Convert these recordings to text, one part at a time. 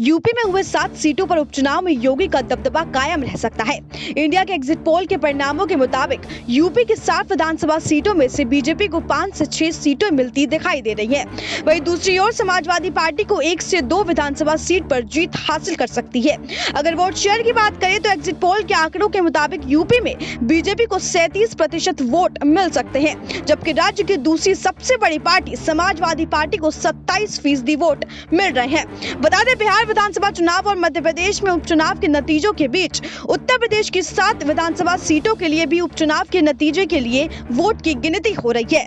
UP में हुए 7 सीटों पर उपचुनाव में योगी का दबदबा कायम रह सकता है। इंडिया के एग्जिट पोल के परिणामों के मुताबिक यूपी की 7 विधानसभा सीटों में से बीजेपी को 5 से 6 सीटें मिलती दिखाई दे रही हैं। वहीं दूसरी ओर समाजवादी पार्टी को 1 से 2 विधानसभा सीट पर जीत हासिल कर सकती है। अगर वोट शेयर की बात करें तो एग्जिट पोल के आंकड़ों के मुताबिक यूपी में बीजेपी को 37% वोट मिल सकते हैं, जबकि राज्य की दूसरी सबसे बड़ी पार्टी समाजवादी पार्टी को 27% वोट मिल रहे हैं। बता दें, बिहार विधानसभा चुनाव और मध्य प्रदेश में उपचुनाव के नतीजों के बीच उत्तर प्रदेश की 7 विधानसभा सीटों के लिए भी उपचुनाव के नतीजे के लिए वोट की गिनती हो रही है।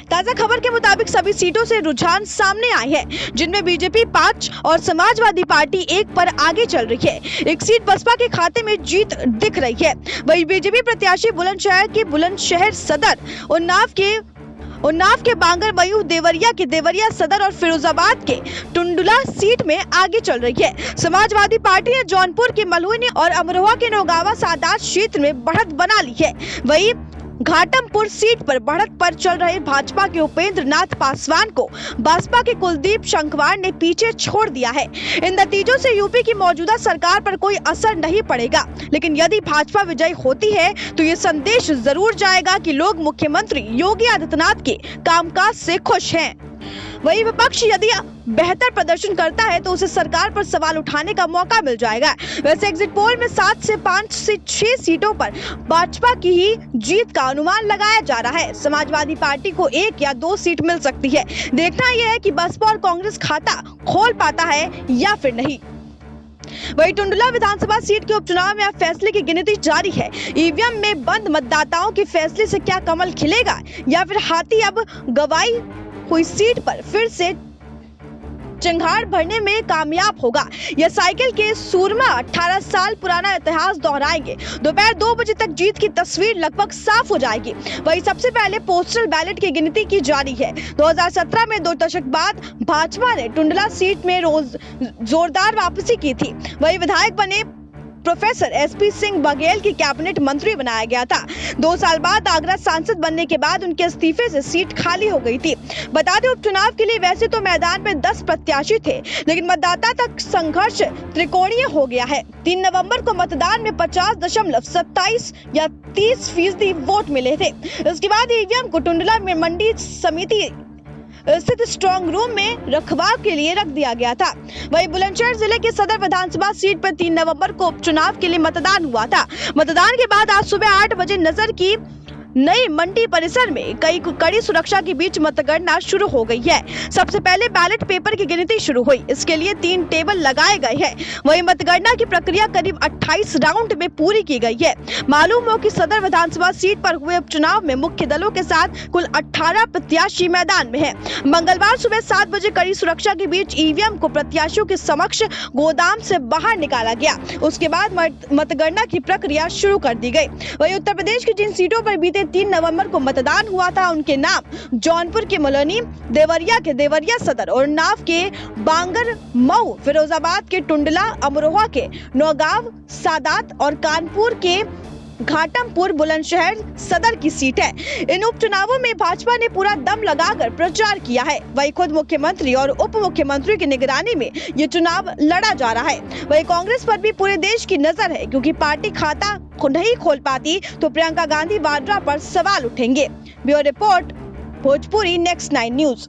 ताजा खबर के मुताबिक सभी सीटों से रुझान सामने आए हैं, जिनमें बीजेपी 5 और समाजवादी पार्टी 1 पर आगे चल रही है। एक सीट बसपा के खाते में जीत दिख रही है। वहीं बीजेपी प्रत्याशी बुलंदशहर सदर, उन्नाव के बांगरमऊ, देवरिया के देवरिया सदर और फिरोजाबाद के टुंडला सीट में आगे चल रही है। समाजवादी पार्टी ने जौनपुर के मलुनी और अमरोहा के नौगावा सादात क्षेत्र में बढ़त बना ली है। वहीं घाटमपुर सीट पर बढ़त पर चल रहे भाजपा के उपेंद्र नाथ पासवान को बसपा के कुलदीप शंखवार ने पीछे छोड़ दिया है। इन नतीजों से यूपी की मौजूदा सरकार पर कोई असर नहीं पड़ेगा, लेकिन यदि भाजपा विजयी होती है तो ये संदेश जरूर जाएगा कि लोग मुख्यमंत्री योगी आदित्यनाथ के कामकाज से खुश हैं। वही विपक्ष यदि बेहतर प्रदर्शन करता है तो उसे सरकार पर सवाल उठाने का मौका मिल जाएगा। वैसे एग्जिट पोल में 7 से 5 से 6 सीटों पर भाजपा की ही जीत का अनुमान लगाया जा रहा है। समाजवादी पार्टी को 1 या 2 सीट मिल सकती है। देखना यह है कि बसपा और कांग्रेस खाता खोल पाता है या फिर नहीं। वही टुंडला विधानसभा सीट के उपचुनाव में अब फैसले की गिनती जारी है। ईवीएम में बंद मतदाताओं के फैसले से क्या कमल खिलेगा या फिर हाथी अब गवाई हुई सीट पर फिर से चिंगार भरने में कामयाब होगा। यह साइकिल के सूरमा 18 साल पुराना इतिहास दोहराएंगे। दोपहर 2 बजे तक जीत की तस्वीर लगभग साफ हो जाएगी। वही सबसे पहले पोस्टल बैलेट की गिनती की जारी है। 2017 में 2 दशक बाद भाजपा ने टुंडला सीट में जोरदार वापसी की थी। वही विधायक बने प्रोफेसर एसपी सिंह बघेल की कैबिनेट मंत्री बनाया गया था। 2 साल बाद आगरा सांसद बनने के बाद उनके इस्तीफे से सीट खाली हो गई थी। बता दें, उपचुनाव के लिए वैसे तो मैदान में 10 प्रत्याशी थे, लेकिन मतदाता तक संघर्ष त्रिकोणीय हो गया है। 3 नवंबर को मतदान में 50.27 या 30% वोट मिले थे। इसके बाद ईवीएम को टुंडला में मंडी समिति स्थित स्ट्रॉन्ग रूम में रखवाव के लिए रख दिया गया था। वहीं बुलंदशहर जिले के सदर विधानसभा सीट पर 3 नवंबर को उपचुनाव के लिए मतदान हुआ था। मतदान के बाद आज सुबह 8 बजे नजर की नई मंडी परिसर में कड़ी सुरक्षा के बीच मतगणना शुरू हो गई है। सबसे पहले बैलेट पेपर की गिनती शुरू हुई। इसके लिए 3 टेबल लगाए गए हैं। वहीं मतगणना की प्रक्रिया करीब 28 राउंड में पूरी की गई है। मालूम हो कि सदर विधानसभा सीट पर हुए उपचुनाव में मुख्य दलों के साथ कुल 18 प्रत्याशी मैदान में है। मंगलवार सुबह 7 बजे कड़ी सुरक्षा के बीच ईवीएम को प्रत्याशियों के समक्ष गोदाम से बाहर निकाला गया। उसके बाद मतगणना की प्रक्रिया शुरू कर दी गई। वहीं उत्तर प्रदेश की जिन सीटों पर बीते 3 नवंबर को मतदान हुआ था, उनके नाम जौनपुर के मलनी, देवरिया के देवरिया सदर और उन्नाव के बांगरमऊ, फिरोजाबाद के टुंडला, अमरोहा के नौगाव सादात और कानपुर के घाटमपुर बुलंदशहर सदर की सीट है। इन उपचुनावों में भाजपा ने पूरा दम लगाकर प्रचार किया है। वही खुद मुख्यमंत्री और उप मुख्यमंत्री की निगरानी में ये चुनाव लड़ा जा रहा है। वही कांग्रेस पर भी पूरे देश की नजर है, क्योंकि पार्टी खाता नहीं खोल पाती तो प्रियंका गांधी वाड्रा पर सवाल उठेंगे। Bureau report, Bhojpuri next 9 news.